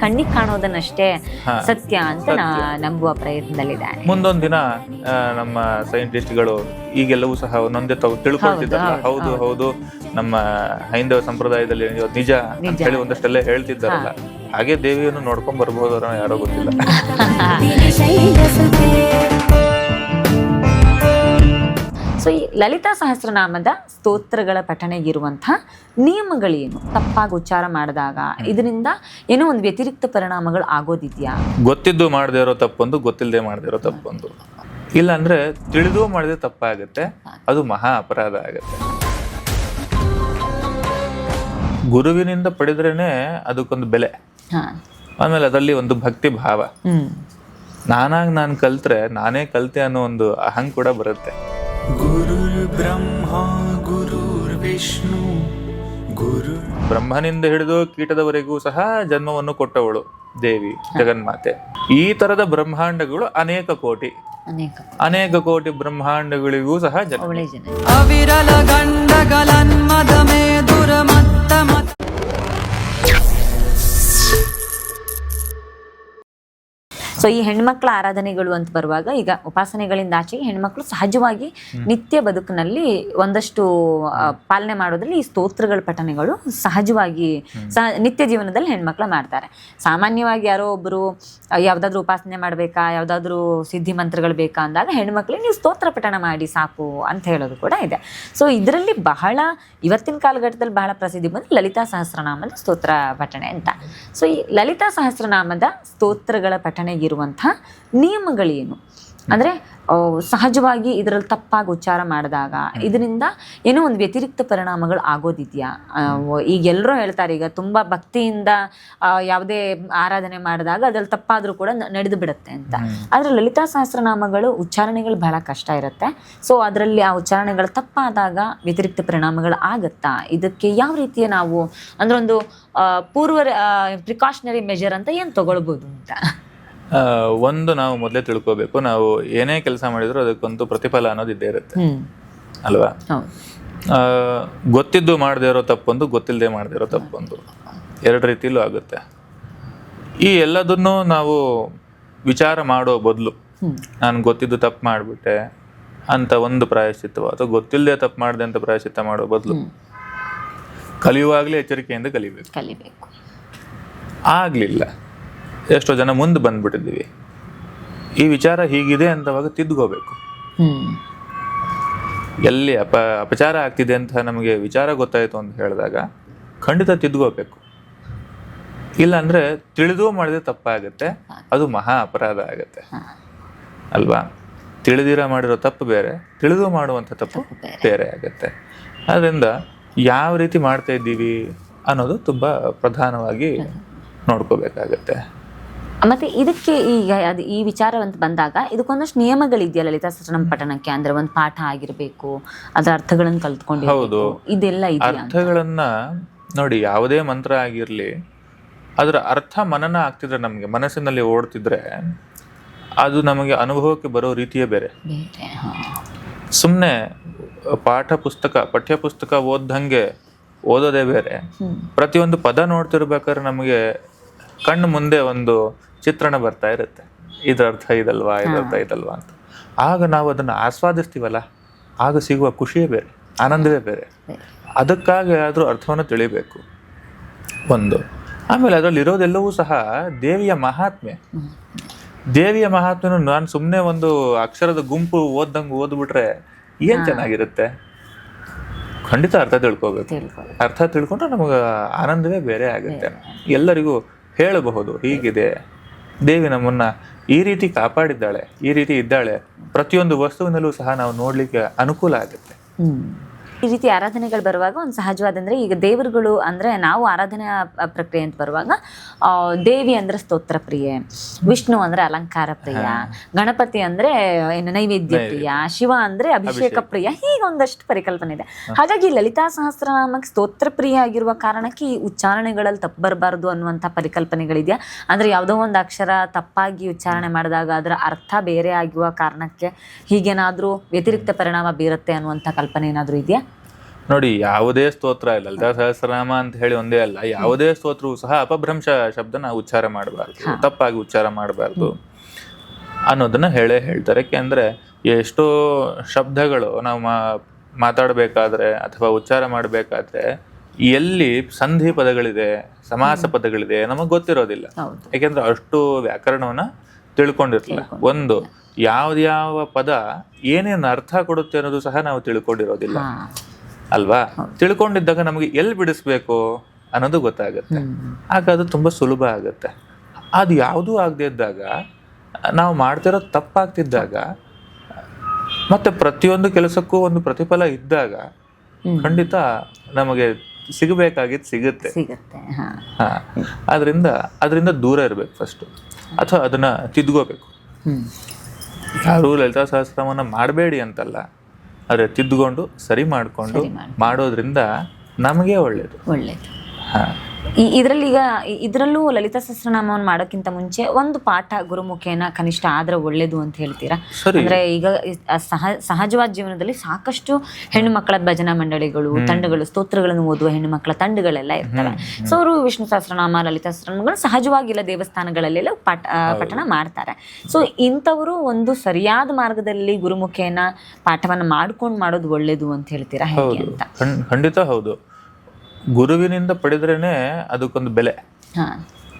ಕಣ್ಣಿಗೆ ಕಾಣೋದನ್ನಷ್ಟೇ ಸತ್ಯ ಅಂತ ನಂಬುವ ಪ್ರಯತ್ನದಲ್ಲಿದ್ದಾನೆ. ಮುಂದೊಂದು ದಿನ ನಮ್ಮ ಸೈಂಟಿಸ್ಟ್ಗಳು ಈಗೆಲ್ಲವೂ ಸಹ ಒಂದೊಂದೇ ತಿಳ್ಕೊಳ್ತಿದ್ದಾರಲ್ಲ, ಹೌದು ಹೌದು ನಮ್ಮ ಹೈಂದವ ಸಂಪ್ರದಾಯದಲ್ಲಿ ನಿಜ ಅಂತ ಹೇಳಿ ಒಂದಷ್ಟೆಲ್ಲ ಹೇಳ್ತಿದ್ದಾರಲ್ಲ, ಹಾಗೆ ದೇವಿಯನ್ನು ನೋಡ್ಕೊಂಡ್ ಬರ್ಬೋದು ಯಾರೋ ಗೊತ್ತಿಲ್ಲ. ಸೊ ಈ ಲಲಿತಾ ಸಹಸ್ರನಾಮದ ಸ್ತೋತ್ರಗಳ ಪಠಣೆಗಿರುವಂತಹ ನಿಯಮಗಳೇನು? ತಪ್ಪಾಗಿ ಉಚ್ಚಾರ ಮಾಡಿದಾಗ ಇದರಿಂದ ಏನೋ ಒಂದು ವ್ಯತಿರಿಕ್ತ ಪರಿಣಾಮಗಳು ಆಗೋದಿದ್ಯಾ? ಗೊತ್ತಿದ್ದು ಮಾಡದೇ ಇರೋ ತಪ್ಪೊಂದು, ಗೊತ್ತಿಲ್ಲದೆ ಮಾಡದೇ ಇರೋ ತಪ್ಪೊಂದು. ಇಲ್ಲ ಅಂದ್ರೆ ತಿಳಿದು ಮಾಡಿದ್ರೆ ತಪ್ಪಾಗುತ್ತೆ, ಅದು ಮಹಾ ಅಪರಾಧ ಆಗುತ್ತೆ. ಗುರುವಿನಿಂದ ಪಡೆದ್ರೇನೆ ಅದಕ್ಕೊಂದು ಬೆಲೆ, ಆಮೇಲೆ ಅದರಲ್ಲಿ ಒಂದು ಭಕ್ತಿ ಭಾವ. ನಾನಾಗಿ ನಾನು ಕಲ್ತ್ರೆ ನಾನೇ ಕಲ್ತೆ ಅನ್ನೋ ಒಂದು ಅಹಂ ಕೂಡ ಬರುತ್ತೆ. ಗುರುರ್ ಬ್ರಹ್ಮ ಗುರುರ್ ವಿಷ್ಣು ಗುರು. ಬ್ರಹ್ಮನಿಂದ ಹಿಡಿದು ಕೀಟದವರೆಗೂ ಸಹ ಜನ್ಮವನ್ನು ಕೊಟ್ಟವಳು ದೇವಿ ಜಗನ್ಮಾತೆ. ಈ ತರದ ಬ್ರಹ್ಮಾಂಡಗಳು ಅನೇಕ ಕೋಟಿ ಬ್ರಹ್ಮಾಂಡಗಳಿಗೂ ಸಹ ಅವಿರಲ ಗಂಡಗಲನ್ಮದ ಮೇದುರ ಮತ್ತ ಮತ್ತ. ಸೊ ಈ ಹೆಣ್ಮಕ್ಳ ಆರಾಧನೆಗಳು ಅಂತ ಬರುವಾಗ, ಈಗ ಉಪಾಸನೆಗಳಿಂದ ಆಚೆಗೆ ಹೆಣ್ಮಕ್ಳು ಸಹಜವಾಗಿ ನಿತ್ಯ ಬದುಕಿನಲ್ಲಿ ಒಂದಷ್ಟು ಪಾಲನೆ ಮಾಡೋದ್ರಲ್ಲಿ ಈ ಸ್ತೋತ್ರಗಳ ಪಠನೆಗಳು ಸಹಜವಾಗಿ ನಿತ್ಯ ಜೀವನದಲ್ಲಿ ಹೆಣ್ಮಕ್ಳು ಮಾಡ್ತಾರೆ. ಸಾಮಾನ್ಯವಾಗಿ ಯಾರೋ ಒಬ್ಬರು ಯಾವ್ದಾದ್ರು ಉಪಾಸನೆ ಮಾಡ್ಬೇಕಾ, ಯಾವ್ದಾದ್ರು ಸಿದ್ಧಿ ಮಂತ್ರಗಳು ಬೇಕಾ ಅಂದಾಗ ಹೆಣ್ಮಕ್ಳಿಗೆ ನೀವು ಸ್ತೋತ್ರ ಪಠಣ ಮಾಡಿ ಸಾಕು ಅಂತ ಹೇಳೋದು ಕೂಡ ಇದೆ. ಸೊ ಇದರಲ್ಲಿ ಬಹಳ ಇವತ್ತಿನ ಕಾಲಘಟ್ಟದಲ್ಲಿ ಬಹಳ ಪ್ರಸಿದ್ಧಿ ಬಂದು ಲಲಿತಾ ಸಹಸ್ರನಾಮದ ಸ್ತೋತ್ರ ಪಠಣೆ ಅಂತ. ಸೊ ಈ ಲಲಿತಾ ಸಹಸ್ರನಾಮದ ಸ್ತೋತ್ರಗಳ ಪಠಣೆಗೆ ಇರುವಂತಹ ನಿಯಮಗಳೇನು? ಅಂದ್ರೆ ಸಹಜವಾಗಿ ಇದರಲ್ಲಿ ತಪ್ಪಾಗಿ ಉಚ್ಚಾರ ಮಾಡಿದಾಗ ಇದರಿಂದ ಏನೋ ಒಂದು ವ್ಯತಿರಿಕ್ತ ಪರಿಣಾಮಗಳು ಆಗೋದಿದ್ಯಾ? ಈಗ ಎಲ್ಲರೂ ಹೇಳ್ತಾರೆ, ಈಗ ತುಂಬಾ ಭಕ್ತಿಯಿಂದ ಯಾವುದೇ ಆರಾಧನೆ ಮಾಡಿದಾಗ ಅದ್ರಲ್ಲಿ ತಪ್ಪಾದ್ರೂ ಕೂಡ ನಡೆದು ಬಿಡುತ್ತೆ ಅಂತ. ಆದ್ರೆ ಲಲಿತಾ ಸಹಸ್ರನಾಮಗಳು ಉಚ್ಚಾರಣೆಗಳು ಬಹಳ ಕಷ್ಟ ಇರುತ್ತೆ. ಸೊ ಅದರಲ್ಲಿ ಆ ಉಚ್ಚಾರಣೆಗಳು ತಪ್ಪಾದಾಗ ವ್ಯತಿರಿಕ್ತ ಪರಿಣಾಮಗಳು ಆಗತ್ತಾ? ಇದಕ್ಕೆ ಯಾವ ರೀತಿಯ ನಾವು ಅಂದ್ರೆ ಒಂದು ಪೂರ್ವ ಪ್ರಿಕಾಷನರಿ ಮೆಜರ್ ಅಂತ ಏನ್ ತಗೊಳ್ಬೋದು ಅಂತ? ಒಂದು ನಾವು ಮೊದಲೇ ತಿಳ್ಕೋಬೇಕು, ನಾವು ಏನೇ ಕೆಲಸ ಮಾಡಿದ್ರು ಅದಕ್ಕೊಂದು ಪ್ರತಿಫಲ ಅನ್ನೋದು ಇದ್ದೇ ಇರುತ್ತೆ ಅಲ್ವಾ? ಗೊತ್ತಿದ್ದು ಮಾಡದೇ ಇರೋ ತಪ್ಪೊಂದು, ಗೊತ್ತಿಲ್ಲದೆ ಮಾಡದೇ ಇರೋ ತಪ್ಪೊಂದು, ಎರಡು ರೀತಿಯಲ್ಲೂ ಆಗುತ್ತೆ. ಈ ಎಲ್ಲದನ್ನು ನಾವು ವಿಚಾರ ಮಾಡೋ ಬದಲು ನಾನು ಗೊತ್ತಿದ್ದು ತಪ್ಪು ಮಾಡಿಬಿಟ್ಟೆ ಅಂತ ಒಂದು ಪ್ರಾಯಶ್ಚಿತ್ತ, ಅಥವಾ ಗೊತ್ತಿಲ್ಲದೆ ತಪ್ಪು ಮಾಡಿದೆ ಅಂತ ಪ್ರಾಯಶ್ಚಿತ್ತ ಮಾಡೋ ಬದಲು ಕಲಿಯುವಾಗಲೇ ಎಚ್ಚರಿಕೆಯಿಂದ ಕಲಿಬೇಕು. ಆಗ್ಲಿಲ್ಲ, ಎಷ್ಟೋ ಜನ ಮುಂದೆ ಬಂದ್ಬಿಟ್ಟಿದ್ದೀವಿ, ಈ ವಿಚಾರ ಹೀಗಿದೆ ಅಂತವಾಗ ತಿದ್ಕೋಬೇಕು. ಎಲ್ಲಿ ಅಪಚಾರ ಆಗ್ತಿದೆ ಅಂತ ನಮಗೆ ವಿಚಾರ ಗೊತ್ತಾಯ್ತು ಅಂತ ಹೇಳಿದಾಗ ಖಂಡಿತ ತಿದ್ಕೋಬೇಕು. ಇಲ್ಲ ಅಂದ್ರೆ ತಿಳಿದು ಮಾಡಿದ್ರೆ ತಪ್ಪಾಗುತ್ತೆ, ಅದು ಮಹಾ ಅಪರಾಧ ಆಗತ್ತೆ ಅಲ್ವಾ? ತಿಳಿದಿರ ಮಾಡಿರೋ ತಪ್ಪು ಬೇರೆ, ತಿಳಿದು ಮಾಡುವಂಥ ತಪ್ಪು ಬೇರೆ ಆಗತ್ತೆ. ಅದರಿಂದ ಯಾವ ರೀತಿ ಮಾಡ್ತಾ ಇದ್ದೀವಿ ಅನ್ನೋದು ತುಂಬಾ ಪ್ರಧಾನವಾಗಿ ನೋಡ್ಕೋಬೇಕಾಗತ್ತೆ. ಮತ್ತೆ ಇದಕ್ಕೆ ಈಗ ಈ ವಿಚಾರ ಅಂತ ಬಂದಾಗ ಇದಕ್ಕೊಂದಷ್ಟು ನಿಯಮಗಳಿದೆಯಾ ಲಲಿತಾ ಸಹಸ್ರನಾಮ ಪಠಣಕ್ಕೆ? ಅಂದ್ರೆ ಒಂದು ಪಾಠ ಆಗಿರ್ಬೇಕು, ಅದರ ಅರ್ಥಗಳನ್ನು ಕಲ್ತ್ಕೊಂಡು ಇದೆಲ್ಲ ಅರ್ಥಗಳನ್ನ ನೋಡಿ. ಯಾವುದೇ ಮಂತ್ರ ಆಗಿರ್ಲಿ, ಅದರ ಅರ್ಥ ಮನನ ಆಗ್ತಿದ್ರೆ, ನಮ್ಗೆ ಮನಸ್ಸಿನಲ್ಲಿ ಓಡ್ತಿದ್ರೆ ಅದು ನಮಗೆ ಅನುಭವಕ್ಕೆ ಬರೋ ರೀತಿಯೇ ಬೇರೆ. ಸುಮ್ಮನೆ ಪಠ್ಯ ಪುಸ್ತಕ ಓದ್ದಂಗೆ ಓದೋದೇ ಬೇರೆ. ಪ್ರತಿಯೊಂದು ಪದ ನೋಡ್ತಿರ್ಬೇಕಾದ್ರೆ ನಮಗೆ ಕಣ್ಣು ಮುಂದೆ ಒಂದು ಚಿತ್ರಣ ಬರ್ತಾ ಇರುತ್ತೆ, ಇದ್ರ ಅರ್ಥ ಇದಲ್ವಾ ಅಂತ. ಆಗ ನಾವು ಅದನ್ನು ಆಸ್ವಾದಿಸ್ತೀವಲ್ಲ, ಆಗ ಸಿಗುವ ಖುಷಿಯೇ ಬೇರೆ, ಆನಂದವೇ ಬೇರೆ. ಅದಕ್ಕಾಗಿ ಆದ್ರೂ ಅರ್ಥವನ್ನು ತಿಳಿಬೇಕು ಒಂದು. ಆಮೇಲೆ ಅದರಲ್ಲಿ ಇರೋದೆಲ್ಲವೂ ಸಹ ದೇವಿಯ ಮಹಾತ್ಮೆ. ದೇವಿಯ ಮಹಾತ್ಮೆನ ನಾನು ಸುಮ್ಮನೆ ಒಂದು ಅಕ್ಷರದ ಗುಂಪು ಓದ್ದಂಗೆ ಓದ್ಬಿಟ್ರೆ ಏನ್ ಚೆನ್ನಾಗಿರುತ್ತೆ? ಖಂಡಿತ ಅರ್ಥ ತಿಳ್ಕೋಬೇಕು. ಅರ್ಥ ತಿಳ್ಕೊಂಡ್ರೆ ನಮಗೆ ಆನಂದವೇ ಬೇರೆ ಆಗುತ್ತೆ. ಎಲ್ಲರಿಗೂ ಹೇಳಬಹುದು, ಹೀಗಿದೆ ದೇವಿ ನಮ್ಮನ್ನ ಈ ರೀತಿ ಕಾಪಾಡಿದ್ದಾಳೆ, ಈ ರೀತಿ ಇದ್ದಾಳೆ. ಪ್ರತಿಯೊಂದು ವಸ್ತುವಿನಲ್ಲೂ ಸಹ ನಾವು ನೋಡ್ಲಿಕ್ಕೆ ಅನುಕೂಲ ಆಗುತ್ತೆ. ಈ ರೀತಿ ಆರಾಧನೆಗಳು ಬರುವಾಗ ಒಂದು ಸಹಜವಾದಂದ್ರೆ, ಈಗ ದೇವರುಗಳು ಅಂದ್ರೆ ನಾವು ಆರಾಧನಾ ಪ್ರಕ್ರಿಯೆ ಅಂತ ಬರುವಾಗ ದೇವಿ ಅಂದ್ರೆ ಸ್ತೋತ್ರ ಪ್ರಿಯೆ, ವಿಷ್ಣು ಅಂದ್ರೆ ಅಲಂಕಾರ ಪ್ರಿಯ, ಗಣಪತಿ ಅಂದ್ರೆ ಏನು ನೈವೇದ್ಯ ಪ್ರಿಯ, ಶಿವ ಅಂದ್ರೆ ಅಭಿಷೇಕ ಪ್ರಿಯ, ಹೀಗೆ ಒಂದಷ್ಟು ಪರಿಕಲ್ಪನೆ ಇದೆ. ಹಾಗಾಗಿ ಲಲಿತಾ ಸಹಸ್ರನಾಮಕ್ಕೆ ಸ್ತೋತ್ರ ಪ್ರಿಯ ಆಗಿರುವ ಕಾರಣಕ್ಕೆ ಈ ಉಚ್ಚಾರಣೆಗಳಲ್ಲಿ ತಪ್ಪು ಬರಬಾರ್ದು ಅನ್ನುವಂಥ ಪರಿಕಲ್ಪನೆಗಳಿದೆಯಾ? ಅಂದ್ರೆ ಯಾವುದೋ ಒಂದು ಅಕ್ಷರ ತಪ್ಪಾಗಿ ಉಚ್ಚಾರಣೆ ಮಾಡಿದಾಗ ಅದರ ಅರ್ಥ ಬೇರೆ ಆಗುವ ಕಾರಣಕ್ಕೆ ಹೀಗೇನಾದ್ರೂ ವ್ಯತಿರಿಕ್ತ ಪರಿಣಾಮ ಬೀರುತ್ತೆ ಅನ್ನುವಂಥ ಕಲ್ಪನೆ ಏನಾದ್ರೂ ಇದೆಯಾ? ನೋಡಿ, ಯಾವುದೇ ಸ್ತೋತ್ರ ಇಲ್ಲ, ಲಲಿತಾ ಸಹಸ್ರನಾಮ ಅಂತ ಹೇಳಿ ಒಂದೇ ಅಲ್ಲ, ಯಾವುದೇ ಸ್ತೋತ್ರವೂ ಸಹ ಅಪಭ್ರಂಶ ಶಬ್ದ ನಾವು ಉಚ್ಚಾರ ಮಾಡಬಾರ್ದು, ತಪ್ಪಾಗಿ ಉಚ್ಚಾರ ಮಾಡಬಾರ್ದು ಅನ್ನೋದನ್ನ ಹೇಳ್ತಾರೆ. ಯಾಕೆಂದ್ರೆ ಎಷ್ಟೋ ಶಬ್ದಗಳು ನಾವು ಮಾತಾಡಬೇಕಾದ್ರೆ ಅಥವಾ ಉಚ್ಚಾರ ಮಾಡಬೇಕಾದ್ರೆ ಎಲ್ಲಿ ಸಂಧಿ ಪದಗಳಿದೆ, ಸಮಾಸ ಪದಗಳಿದೆ ನಮಗೆ ಗೊತ್ತಿರೋದಿಲ್ಲ. ಯಾಕೆಂದ್ರೆ ಅಷ್ಟು ವ್ಯಾಕರಣವನ್ನ ತಿಳ್ಕೊಂಡಿರ್ಲಿಲ್ಲ. ಒಂದು ಯಾವ ಪದ ಏನೇನು ಅರ್ಥ ಕೊಡುತ್ತೆ ಅನ್ನೋದು ಸಹ ನಾವು ತಿಳ್ಕೊಂಡಿರೋದಿಲ್ಲ ಅಲ್ವಾ. ತಿಳ್ಕೊಂಡಿದ್ದಾಗ ನಮಗೆ ಎಲ್ಲಿ ಬಿಡಿಸ್ಬೇಕು ಅನ್ನೋದು ಗೊತ್ತಾಗುತ್ತೆ. ಆಗ ಅದು ತುಂಬಾ ಸುಲಭ ಆಗುತ್ತೆ. ಅದು ಯಾವುದೂ ಆಗದೆ ಇದ್ದಾಗ, ನಾವು ಮಾಡ್ತಿರೋ ತಪ್ಪಾಗ್ತಿದ್ದಾಗ, ಮತ್ತೆ ಪ್ರತಿಯೊಂದು ಕೆಲಸಕ್ಕೂ ಒಂದು ಪ್ರತಿಫಲ ಇದ್ದಾಗ ಖಂಡಿತ ನಮಗೆ ಸಿಗಬೇಕಾಗಿದ್ದು ಸಿಗುತ್ತೆ. ಅದರಿಂದ ದೂರ ಇರ್ಬೇಕು ಫಸ್ಟ್, ಅಥವಾ ಅದನ್ನ ತಿದ್ಕೋಬೇಕು. ಯಾರು ಲಲಿತಾ ಸಹಸ್ರನಾಮವನ್ನ ಮಾಡಬೇಡಿ ಅಂತಲ್ಲ, ಆದ್ರೆ ತಿದ್ದುಕೊಂಡು ಸರಿ ಮಾಡಿಕೊಂಡು ಮಾಡೋದ್ರಿಂದ ನಮಗೆ ಒಳ್ಳೇದು. ಇದರಲ್ಲೂ ಲಲಿತಾ ಸಹಸ್ರನಾಮವನ್ನು ಮಾಡೋಕ್ಕಿಂತ ಮುಂಚೆ ಒಂದು ಪಾಠ ಗುರುಮುಖೇನ ಕನಿಷ್ಠ ಆದ್ರೆ ಒಳ್ಳೇದು ಅಂತ ಹೇಳ್ತೀರಾ? ಅಂದ್ರೆ ಈಗ ಸಹಜವಾದ ಜೀವನದಲ್ಲಿ ಸಾಕಷ್ಟು ಹೆಣ್ಣು ಮಕ್ಕಳ ಭಜನಾ ಮಂಡಳಿಗಳು, ತಂಡಗಳು, ಸ್ತೋತ್ರಗಳನ್ನು ಓದುವ ಹೆಣ್ಣು ಮಕ್ಕಳ ತಂಡಗಳೆಲ್ಲ ಇರ್ತವೆ. ಸೊ ಅವರು ವಿಷ್ಣು ಸಹಸ್ರನಾಮ, ಲಲಿತಾ ಸಹಸ್ರನಾಮಗಳು ಸಹಜವಾಗಿಲ್ಲ ದೇವಸ್ಥಾನಗಳಲ್ಲೆಲ್ಲ ಪಠಣ ಮಾಡ್ತಾರೆ. ಸೊ ಇಂಥವರು ಒಂದು ಸರಿಯಾದ ಮಾರ್ಗದಲ್ಲಿ ಗುರುಮುಖೇನ ಪಾಠವನ್ನ ಮಾಡೋದು ಒಳ್ಳೇದು ಅಂತ ಹೇಳ್ತೀರಾ, ಹೇಗೆ ಅಂತ? ಖಂಡಿತ ಹೌದು. ಗುರುವಿನಿಂದ ಪಡೆದ್ರೇನೆ ಅದಕ್ಕೊಂದು ಬೆಲೆ.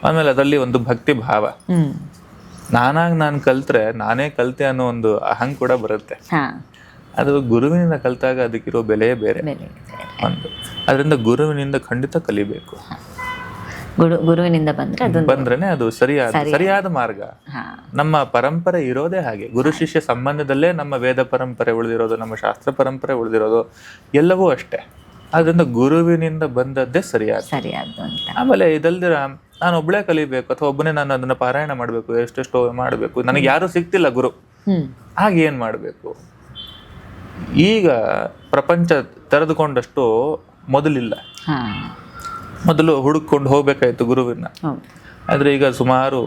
ಆಮೇಲೆ ಅದರಲ್ಲಿ ಒಂದು ಭಕ್ತಿ ಭಾವ. ನಾನು ಕಲ್ತ್ರೆ ನಾನೇ ಕಲ್ತೆ ಅನ್ನೋ ಒಂದು ಅಹಂ ಕೂಡ ಬರುತ್ತೆ. ಅದು ಗುರುವಿನಿಂದ ಕಲ್ತಾಗ ಅದಕ್ಕಿರೋ ಬೆಲೆ ಬೇರೆ. ಒಂದು ಅದರಿಂದ ಗುರುವಿನಿಂದ ಖಂಡಿತ ಕಲಿಬೇಕು. ಗುರುವಿನಿಂದ ಬಂದ್ರೇನೆ ಅದು ಸರಿಯಾದ ಮಾರ್ಗ. ನಮ್ಮ ಪರಂಪರೆ ಇರೋದೇ ಹಾಗೆ. ಗುರು ಶಿಷ್ಯ ಸಂಬಂಧದಲ್ಲೇ ನಮ್ಮ ವೇದ ಪರಂಪರೆ ಉಳಿದಿರೋದು, ನಮ್ಮ ಶಾಸ್ತ್ರ ಪರಂಪರೆ ಉಳಿದಿರೋದು, ಎಲ್ಲವೂ ಅಷ್ಟೇ. ಅದರಿಂದ ಗುರುವಿನಿಂದ ಬಂದದ್ದೇ ಸರಿಯಾದ. ಆಮೇಲೆ ಇದಲ್ದಿರ ನಾನು ಒಬ್ಬಳೇ ಕಲಿಬೇಕು ಅಥವಾ ಒಬ್ಬನೇ ನಾನು ಅದನ್ನ ಪಾರಾಯಣ ಮಾಡ್ಬೇಕು, ಎಷ್ಟೆಷ್ಟೋ ಮಾಡ್ಬೇಕು, ನನಗೆ ಯಾರು ಸಿಗ್ತಿಲ್ಲ ಗುರು, ಹಾಗೆ ಏನ್ ಮಾಡ್ಬೇಕು? ಈಗ ಪ್ರಪಂಚ ತೆರೆದುಕೊಂಡಷ್ಟು ಮೊದಲಿಲ್ಲ. ಮೊದಲು ಹುಡುಕೊಂಡು ಹೋಗ್ಬೇಕಾಯ್ತು ಗುರುವಿನ. ಆದ್ರೆ ಈಗ ಸುಮಾರು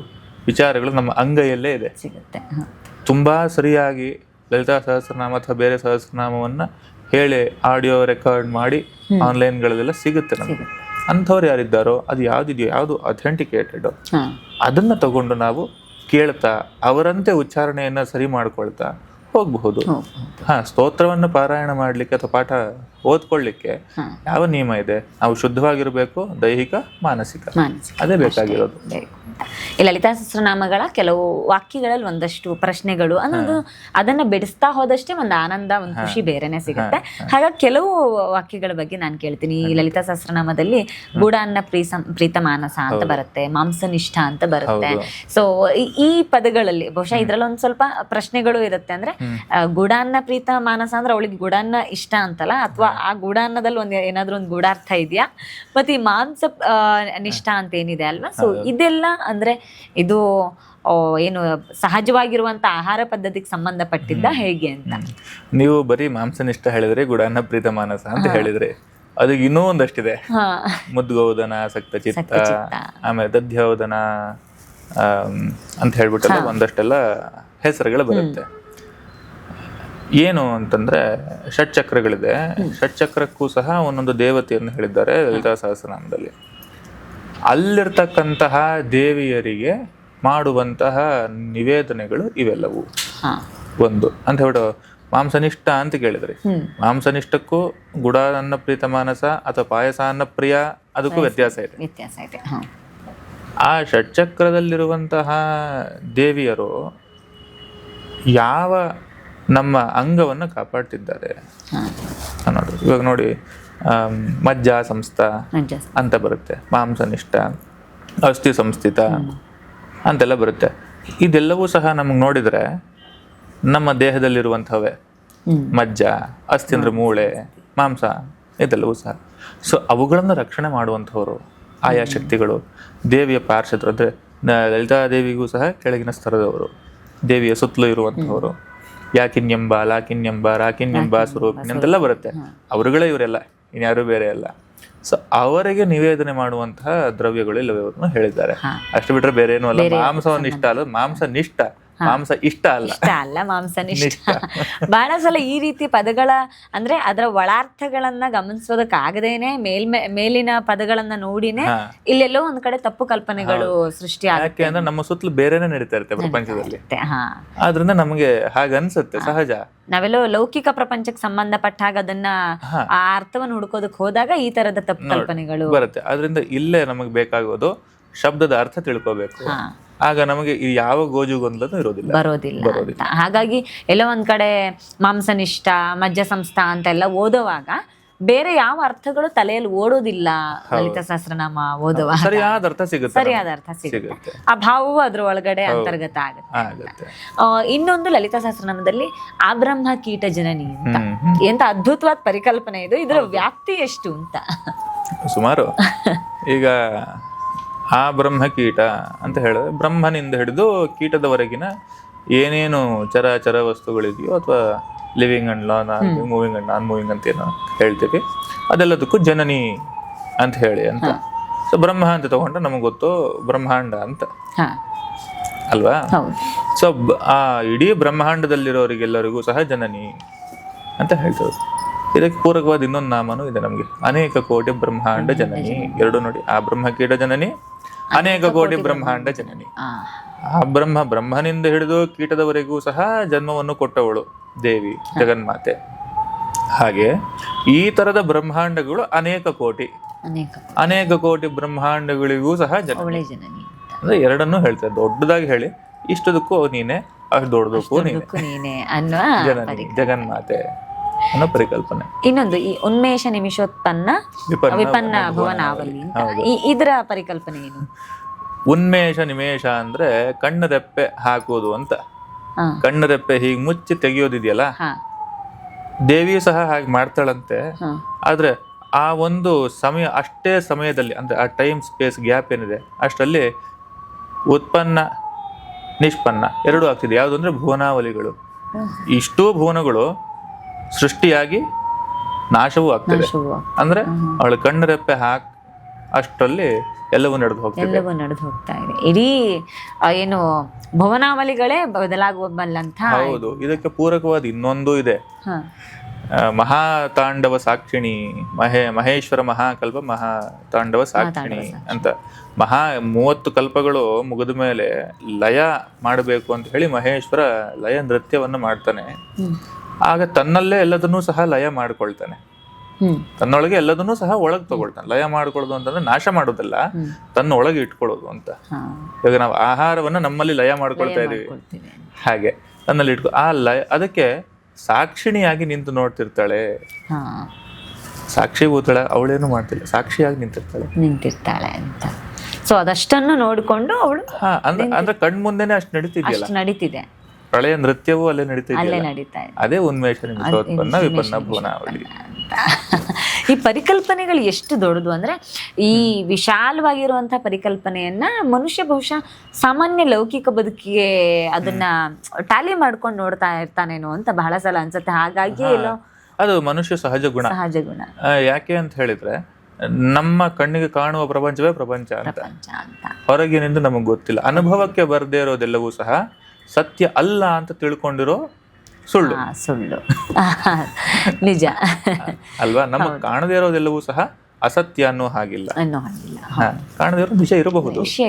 ವಿಚಾರಗಳು ನಮ್ಮ ಅಂಗೈಯಲ್ಲೇ ಇದೆ. ತುಂಬಾ ಸರಿಯಾಗಿ ಲಲಿತಾ ಸಹಸ್ರನಾಮ ಅಥವಾ ಬೇರೆ ಸಹಸ್ರನಾಮವನ್ನ ಹೇಳಿ ಆಡಿಯೋ ರೆಕಾರ್ಡ್ ಮಾಡಿ ಆನ್ಲೈನ್ಗಳಲ್ಲೆಲ್ಲ ಸಿಗುತ್ತೆ ನಮಗೆ. ಅಂಥವ್ರು ಯಾರಿದ್ದಾರೋ, ಅದು ಯಾವ್ದು ಅಥೆಂಟಿಕೇಟೆಡ್, ಅದನ್ನ ತಗೊಂಡು ನಾವು ಕೇಳ್ತಾ ಅವರಂತೆ ಉಚ್ಚಾರಣೆಯನ್ನ ಸರಿ ಮಾಡ್ಕೊಳ್ತಾ ಹೋಗಬಹುದು. ಸ್ತೋತ್ರವನ್ನು ಪಾರಾಯಣ ಮಾಡ್ಲಿಕ್ಕೆ ಅಥವಾ ಪಾಠ ಓದ್ಕೊಳ್ಳಿಕ್ಕೆ ಯಾವ ನಿಯಮ ಇದೆ? ನಾವು ಶುದ್ಧವಾಗಿರ್ಬೇಕು, ದೈಹಿಕ ಮಾನಸಿಕ, ಅದೇ ಬೇಕಾಗಿರೋದು. ಈ ಲಲಿತಾ ಸಹಸ್ರನಾಮಗಳ ಕೆಲವು ವಾಕ್ಯಗಳಲ್ಲಿ ಒಂದಷ್ಟು ಪ್ರಶ್ನೆಗಳು ಅನ್ನೋದು, ಅದನ್ನ ಬಿಡಿಸ್ತಾ ಹೋದಷ್ಟೇ ಒಂದು ಆನಂದ, ಒಂದು ಖುಷಿ ಬೇರೆನೆ ಸಿಗುತ್ತೆ. ಹಾಗಾಗಿ ಕೆಲವು ವಾಕ್ಯಗಳ ಬಗ್ಗೆ ನಾನು ಕೇಳ್ತೀನಿ. ಈ ಲಲಿತಾ ಸಹಸ್ರನಾಮದಲ್ಲಿ ಗೂಢಾನ್ನ ಪ್ರೀತ ಮಾನಸ ಅಂತ ಬರುತ್ತೆ, ಮಾಂಸನಿಷ್ಠ ಅಂತ ಬರುತ್ತೆ. ಸೊ ಈ ಪದಗಳಲ್ಲಿ ಬಹುಶಃ ಇದ್ರಲ್ಲಿ ಒಂದ್ ಸ್ವಲ್ಪ ಪ್ರಶ್ನೆಗಳು ಇರುತ್ತೆ. ಅಂದ್ರೆ ಗೂಢಾನ್ನ ಪ್ರೀತ ಮಾನಸ ಅಂದ್ರೆ ಅವಳಿಗೆ ಗೂಢಾನ್ನ ಇಷ್ಟ ಅಂತಲ್ಲ, ಅಥವಾ ಆ ಗೂಢಾನ್ನದಲ್ಲಿ ಏನಾದ್ರೂ ಒಂದು ಗೂಢಾರ್ಥ ಇದೆಯಾ? ಮತ್ತೆ ಈ ಮಾಂಸ ನಿಷ್ಠ ಅಂತ ಏನಿದೆ ಅಲ್ವಾ, ಸೊ ಇದೆಲ್ಲ ಅಂದ್ರೆ ಇದು ಏನು ಸಹಜವಾಗಿರುವಂತ ಆಹಾರ ಪದ್ಧತಿಗೆ ಸಂಬಂಧಪಟ್ಟಿದ್ದ ಹೇಗೆ ಅಂತ? ನೀವು ಬರೀ ಮಾಂಸನಿಷ್ಠ ಹೇಳಿದ್ರೆ, ಗೂಢಾನ್ನ ಪ್ರೀತ ಮಾನಸ ಅಂತ ಹೇಳಿದ್ರೆ, ಅದಕ್ಕೆ ಇನ್ನೂ ಒಂದಷ್ಟಿದೆ. ಮುದ್ಗೋದನ, ಸಕ್ತ ಚಿತ್ತ, ಆಮೇಲೆ ದಧ್ಯೋದನ ಅಂತ ಹೇಳ್ಬಿಟ್ಟಲ್ಲ ಒಂದಷ್ಟೆಲ್ಲ ಹೆಸರುಗಳು ಬರುತ್ತೆ. ಏನು ಅಂತಂದ್ರೆ ಷಟ್ಚಕ್ರಗಳಿದೆ. ಷಟ್ಚಕ್ರಕ್ಕೂ ಸಹ ಒಂದೊಂದು ದೇವತೆಯನ್ನು ಹೇಳಿದ್ದಾರೆ ಲಲಿತಾ ಸಹಸ್ರನಾಮದಲ್ಲಿ. ಅಲ್ಲಿರ್ತಕ್ಕಂತಹ ದೇವಿಯರಿಗೆ ಮಾಡುವಂತಹ ನಿವೇದನೆಗಳು ಇವೆಲ್ಲವೂ ಒಂದು ಅಂತ ಹೇಳ್ಬಿಟ್ಟು ಮಾಂಸನಿಷ್ಠ ಅಂತ ಕೇಳಿದ್ರಿ. ಮಾಂಸನಿಷ್ಠಕ್ಕೂ ಗುಡಾನ್ನ ಪ್ರೀತ ಮಾನಸ ಅಥವಾ ಪಾಯಸಾನ್ನ ಪ್ರಿಯ ಅದಕ್ಕೂ ವ್ಯತ್ಯಾಸ ಇದೆ. ಆ ಷಟ್ಚಕ್ರದಲ್ಲಿರುವಂತಹ ದೇವಿಯರು ಯಾವ ನಮ್ಮ ಅಂಗವನ್ನು ಕಾಪಾಡ್ತಿದ್ದಾರೆ ಅನ್ನೋದು. ಇವಾಗ ನೋಡಿ, ಮಜ್ಜ ಸಂಸ್ಥ ಅಂತ ಬರುತ್ತೆ, ಮಾಂಸನಿಷ್ಠ, ಅಸ್ಥಿ ಸಂಸ್ಥಿತ ಅಂತೆಲ್ಲ ಬರುತ್ತೆ. ಇದೆಲ್ಲವೂ ಸಹ ನಮಗೆ ನೋಡಿದ್ರೆ ನಮ್ಮ ದೇಹದಲ್ಲಿರುವಂಥವೇ. ಮಜ್ಜ, ಅಸ್ಥಿ ಅಂದ್ರೆ ಮೂಳೆ, ಮಾಂಸ, ಇದೆಲ್ಲವೂ ಸಹ. ಸೊ ಅವುಗಳನ್ನು ರಕ್ಷಣೆ ಮಾಡುವಂಥವ್ರು ಆಯಾ ಶಕ್ತಿಗಳು. ದೇವಿಯ ಪಾರ್ಷದರು ಅಂದ್ರೆ ಲಲಿತಾದೇವಿಗೂ ಸಹ ಕೆಳಗಿನ ಸ್ತರದವರು, ದೇವಿಯ ಸುತ್ತಲೂ ಇರುವಂಥವರು. ಯಾಕಿನ್ಯಂಬ, ಲಾಕಿನ್ಯಂಬ, ರಾಕಿನ್ಯಂಬ, ಸ್ವರೂಪಿಣಿ ಅಂತೆಲ್ಲ ಬರುತ್ತೆ. ಅವರುಗಳೇ ಇವರೆಲ್ಲ, ಇನ್ಯಾರು ಬೇರೆ ಅಲ್ಲ. ಸೊ ಅವರಿಗೆ ನಿವೇದನೆ ಮಾಡುವಂತಹ ದ್ರವ್ಯಗಳು ಇಲ್ಲವೇ ಹೇಳಿದ್ದಾರೆ. ಅಷ್ಟು ಬಿಟ್ರೆ ಬೇರೆ ಏನೂ ಅಲ್ಲ. ಮಾಂಸವನ್ನಿಷ್ಟ ಅಲ್ಲ, ಮಾಂಸ ನಿಷ್ಠ ಮಾಂಸ ಇಷ್ಟ ಅಲ್ಲ. ಇಷ್ಟ ಅಲ್ಲ, ಮಾಂಸನಿಷ್ಠ. ಬಹಳ ಸಲ ಈ ರೀತಿ ಪದಗಳ ಅಂದ್ರೆ ಅದರ ಒಳಾರ್ಥಗಳನ್ನ ಗಮನಿಸೋದಕ್ಕಾಗದೇನೆ ಮೇಲಿನ ಪದಗಳನ್ನ ನೋಡಿನೇ ಇಲ್ಲೆಲ್ಲೋ ಒಂದ್ ಕಡೆ ತಪ್ಪು ಕಲ್ಪನೆಗಳು ಸೃಷ್ಟಿ ಯಾಕೆ ಅಂದ್ರೆ ನಮ್ಮ ಸುತ್ತಲೂ ಬೇರೆನೆ ನಡೀತಾ ಇರುತ್ತೆ ಪ್ರಪಂಚದಲ್ಲಿ. ಆಗುತ್ತೆ. ಹಾ, ಆದ್ರಿಂದ ನಮಗೆ ಹಾಗ ಅನ್ಸುತ್ತೆ, ಸಹಜ. ನಾವೆಲ್ಲೋ ಲೌಕಿಕ ಪ್ರಪಂಚಕ್ಕೆ ಸಂಬಂಧಪಟ್ಟಾಗ ಅದನ್ನ ಆ ಅರ್ಥವನ್ನು ಹುಡುಕೋದಕ್ಕೆ ಹೋದಾಗ ಈ ತರದ ತಪ್ಪು ಕಲ್ಪನೆಗಳು ಬರುತ್ತೆ. ಆದ್ರಿಂದ ಇಲ್ಲೇ ನಮಗೆ ಬೇಕಾಗೋದು ಶಬ್ದದ ಅರ್ಥ ತಿಳ್ಕೋಬೇಕು. ಆಗ ನಮಗೆ ಈ ಯಾವ ಗೋಜು ಗೊಂದಲನೂ ಬರೋದಿಲ್ಲ ಅಂತ. ಹಾಗಾಗಿ ಎಲ್ಲೋ ಒಂದ್ ಕಡೆ ಮಾಂಸನಿಷ್ಠ, ಮಜ್ಜ ಸಂಸ್ಥಾ ಅಂತೆಲ್ಲ ಓದುವಾಗ ಬೇರೆ ಯಾವ ಅರ್ಥಗಳು ತಲೆಯಲ್ಲಿ ಓಡೋದಿಲ್ಲ. ಲಲಿತಾ ಸಹಸ್ರನಾಮ ಓದುವಾಗ ಸರಿಯಾದ ಅರ್ಥ ಸಿಗುತ್ತೆ. ಆ ಭಾವವು ಅದ್ರ ಒಳಗಡೆ ಅಂತರ್ಗತ ಆಗುತ್ತೆ. ಇನ್ನೊಂದು ಲಲಿತಾ ಸಹಸ್ರನಾಮದಲ್ಲಿ ಆಬ್ರಹ್ಮ ಕೀಟ ಜನನಿ ಅಂತ, ಎಂತ ಅದ್ಭುತವಾದ ಪರಿಕಲ್ಪನೆ ಇದು. ಇದರ ವ್ಯಾಪ್ತಿ ಎಷ್ಟು ಅಂತ ಸುಮಾರು ಈಗ ಆ ಬ್ರಹ್ಮಕೀಟ ಅಂತ ಹೇಳಿದ್ರೆ ಬ್ರಹ್ಮನಿಂದ ಹಿಡಿದು ಕೀಟದವರೆಗಿನ ಏನೇನು ಚರ ವಸ್ತುಗಳಿದೆಯೋ ಅಥವಾ living and moving and non moving ಅಂತ ಏನೋ ಹೇಳ್ತೀವಿ, ಅದೆಲ್ಲದಕ್ಕೂ ಜನನಿ ಅಂತ ಹೇಳಿ ಅಂತ. ಸೊ ಬ್ರಹ್ಮ ಅಂತ ತಗೊಂಡ್ರೆ ನಮಗೆ ಗೊತ್ತು ಬ್ರಹ್ಮಾಂಡ ಅಂತ ಅಲ್ವಾ. ಸೊ ಆ ಇಡೀ ಬ್ರಹ್ಮಾಂಡದಲ್ಲಿರೋರಿಗೆಲ್ಲರಿಗೂ ಸಹ ಜನನಿ ಅಂತ ಹೇಳ್ತೇವೆ. ಇದಕ್ಕೆ ಪೂರಕವಾದ ಇನ್ನೊಂದು ನಾಮನೂ ಇದೆ ನಮಗೆ, ಅನೇಕ ಕೋಟಿ ಬ್ರಹ್ಮಾಂಡ ಜನನಿ. ಎರಡು ನೋಡಿ, ಆ ಬ್ರಹ್ಮಕೀಟ ಜನನಿ, ಅನೇಕ ಕೋಟಿ ಬ್ರಹ್ಮಾಂಡ ಜನನಿ. ಆ ಬ್ರಹ್ಮನಿಂದ ಹಿಡಿದು ಕೀಟದವರೆಗೂ ಸಹ ಜನ್ಮವನ್ನು ಕೊಟ್ಟವಳು ದೇವಿ ಜಗನ್ಮಾತೆ. ಹಾಗೆ ಈ ತರದ ಬ್ರಹ್ಮಾಂಡಗಳು ಅನೇಕ ಕೋಟಿ ಬ್ರಹ್ಮಾಂಡಗಳಿಗೂ ಸಹ ಜನನಿ. ಅಂದ್ರೆ ಎರಡನ್ನೂ ಹೇಳ್ತಾರೆ, ದೊಡ್ಡದಾಗಿ ಹೇಳಿ ಇಷ್ಟದಕ್ಕೂ ನೀನೆ, ಅಷ್ಟು ದೊಡ್ಡದಕ್ಕೂ ನೀನೆ, ಜನನಿ ಜಗನ್ಮಾತೆ ಅನ್ನೋ ಪರಿಕಲ್ಪನೆ. ಇನ್ನೊಂದು ಈ ಉನ್ಮೇಷ ನಿಮಿಷೋತ್ಪನ್ನ ವಿಪನ್ನ ಭುವನಾವಲಿ, ಇದರ ಪರಿಕಲ್ಪನೆ ಏನು? ಉನ್ಮೇಷ ನಿಮೇಷ ಅಂದ್ರೆ ಕಣ್ಣರೆಪ್ಪೆ ಹಾಕುವುದು ಅಂತ. ಕಣ್ಣರೆಪ್ಪೆ ಹೀಗೆ ಮುಚ್ಚಿ ತೆಗೆಯೋದಿದೆಯಲ್ಲ, ದೇವಿಯು ಸಹ ಹಾಗೆ ಮಾಡ್ತಾಳಂತೆ. ಆದ್ರೆ ಆ ಒಂದು ಸಮಯ, ಅಷ್ಟೇ ಸಮಯದಲ್ಲಿ ಅಂದ್ರೆ ಆ ಟೈಮ್ ಸ್ಪೇಸ್ ಗ್ಯಾಪ್ ಏನಿದೆ ಅಷ್ಟರಲ್ಲಿ ಉತ್ಪನ್ನ ನಿಷ್ಪನ್ನ ಎರಡೂ ಆಗ್ತಿದೆ. ಯಾವುದು ಅಂದ್ರೆ ಭುವನಾವಲಿಗಳು. ಇಷ್ಟೂ ಭುವನಗಳು ಸೃಷ್ಟಿಯಾಗಿ ನಾಶವೂ ಆಗ್ತದೆ. ಅಂದ್ರೆ ಅವಳ ಕಣ್ಣರೆಪ್ಪೆ ಅಷ್ಟರಲ್ಲಿ ಎಲ್ಲವೂ ನಡೆದು ಹೋಗ್ತಾ ಇದೆ. ಇಡೀ ಏನು ಭುವನಾವಲಿಗಳೇ ಬದಲಾಗುವಲ್ಲಂತ. ಹೌದು. ಇದಕ್ಕೆ ಪೂರಕವಾದ ಇನ್ನೊಂದು ಇದೆ, ಮಹಾತಾಂಡವ ಸಾಕ್ಷಿಣಿ, ಮಹೇಶ್ವರ ಮಹಾಕಲ್ಪ ಮಹಾತಾಂಡವ ಸಾಕ್ಷಿಣಿ ಅಂತ. 30 ಕಲ್ಪಗಳು ಮುಗಿದ ಮೇಲೆ ಲಯ ಮಾಡಬೇಕು ಅಂತ ಹೇಳಿ ಮಹೇಶ್ವರ ಲಯ ನೃತ್ಯವನ್ನು ಮಾಡ್ತಾನೆ. ಆಗ ತನ್ನಲ್ಲೇ ಎಲ್ಲದನ್ನೂ ಸಹ ಲಯ ಮಾಡ್ಕೊಳ್ತಾನೆ, ತನ್ನೊಳಗೆ ಎಲ್ಲದನ್ನೂ ಸಹ ಒಳಗೆ ತಗೊಳ್ತಾನೆ. ಲಯ ಮಾಡ್ಕೊಳ್ಳೋದು ಅಂತಂದ್ರೆ ನಾಶ ಮಾಡೋದಲ್ಲ, ತನ್ನ ಒಳಗೆ ಇಟ್ಕೊಳ್ಳೋದು ಅಂತ. ಇವಾಗ ನಾವು ಆಹಾರವನ್ನ ನಮ್ಮಲ್ಲಿ ಲಯ ಮಾಡ್ಕೊಳ್ತಾ ಇದೀವಿ, ಹಾಗೆ ತನ್ನಲ್ಲಿ ಆ ಲಯ, ಅದಕ್ಕೆ ಸಾಕ್ಷಿಣಿಯಾಗಿ ನಿಂತು ನೋಡ್ತಿರ್ತಾಳೆ. ಸಾಕ್ಷಿಭೂತಳ, ಅವಳೇನು ಮಾಡ್ತಿಲ್ಲ, ಸಾಕ್ಷಿಯಾಗಿ ನಿಂತಿರ್ತಾಳೆ ಅಂತ. ಸೊ ಅದಷ್ಟನ್ನು ನೋಡಿಕೊಂಡು ಅವಳು ಅಂದ್ರೆ ಕಣ್ಮುಂದೆನೆ ಅಷ್ಟು ನಡೀತಿದೆ. ಪ್ರಳಯ ನೃತ್ಯವೂ ಅಲ್ಲೇ ನಡೀತಾ ಇದೆ. ಅದೇ ಉನ್ಮೇಷ ನಿಮಿಷೋತ್ಪನ್ನ ವಿಪನ್ನ ಭುವನಾವಲಿ. ಈ ಪರಿಕಲ್ಪನೆಗಳು ಎಷ್ಟು ದೊಡ್ಡದು ಅಂದ್ರೆ, ಈ ವಿಶಾಲವಾಗಿರುವಂತಹ ಪರಿಕಲ್ಪನೆಯನ್ನ ಮನುಷ್ಯ ಬಹುಶಃ ಸಾಮಾನ್ಯ ಲೌಕಿಕ ಬದುಕಿಗೆ ಅದನ್ನ ಟ್ಯಾಲಿ ಮಾಡ್ಕೊಂಡು ನೋಡ್ತಾ ಇರ್ತಾನೇನೋ ಅಂತ ಬಹಳ ಸಲ ಅನ್ಸುತ್ತೆ. ಹಾಗಾಗಿ ಎಲ್ಲೋ ಅದು ಮನುಷ್ಯ ಸಹಜ ಗುಣ. ಯಾಕೆ ಅಂತ ಹೇಳಿದ್ರೆ, ನಮ್ಮ ಕಣ್ಣಿಗೆ ಕಾಣುವ ಪ್ರಪಂಚವೇ ಪ್ರಪಂಚ ಅಂತ, ಹೊರಗಿನಿಂದ ನಮಗ್ ಗೊತ್ತಿಲ್ಲ. ಅನುಭವಕ್ಕೆ ಬರದೇ ಇರೋದೆಲ್ಲವೂ ಸಹ ಸತ್ಯ ಅಲ್ಲ ಅಂತ ತಿಳ್ಕೊಂಡಿರೋ ಸುಳ್ಳು ನಿಜ ಅಲ್ವಾ. ನಮಗ್ ಕಾಣದೇ ಇರೋದೆಲ್ಲವೂ ಸಹ ಅಸತ್ಯ ಅನ್ನೋ ಹಾಗಿಲ್ಲ. ಕಾಣದೇ ಇರೋ ವಿಷಯ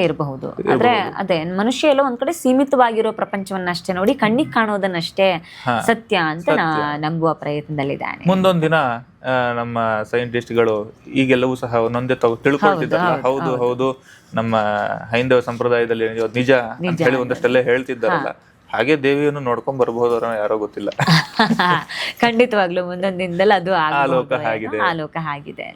ಇರಬಹುದು. ಆದ್ರೆ ಅದೇ ಮನುಷ್ಯ ಎಲ್ಲೋ ಒಂದ್ ಕಡೆ ಸೀಮಿತವಾಗಿರೋ ಪ್ರಪಂಚವನ್ನಷ್ಟೇ ನೋಡಿ ಕಣ್ಣಿಗೆ ಕಾಣೋದನ್ನಷ್ಟೇ ಸತ್ಯ ಅಂತ ನಂಬುವ ಪ್ರಯತ್ನದಲ್ಲಿದ್ದಾನೆ. ಮುಂದೊಂದ್ ದಿನ ನಮ್ಮ ಸೈಂಟಿಸ್ಟ್ಗಳು ಈಗೆಲ್ಲವೂ ಸಹ ಒಂದೊಂದೇ ತಿಳ್ಕೊಳ್ತಿದ್ದಾರಲ್ಲ, ಹೌದು ನಮ್ಮ ಹೈಂದವ ಸಂಪ್ರದಾಯದಲ್ಲಿ ನಿಜ ಅಂತ ಹೇಳಿ ಒಂದಷ್ಟೆಲ್ಲ ಹೇಳ್ತಿದ್ದಾರಲ್ಲ, ಹಾಗೆ ದೇವಿಯನ್ನು ನೋಡ್ಕೊಂಡ್ ಬರ್ಬಹುದು ಯಾರೋ ಗೊತ್ತಿಲ್ಲ. ಖಂಡಿತವಾಗ್ಲೂ ಮುಂದೊಂದು ದಿನದಲ್ಲಿ ಅದು ಆಲೋಕ ಆಗಿದೆ.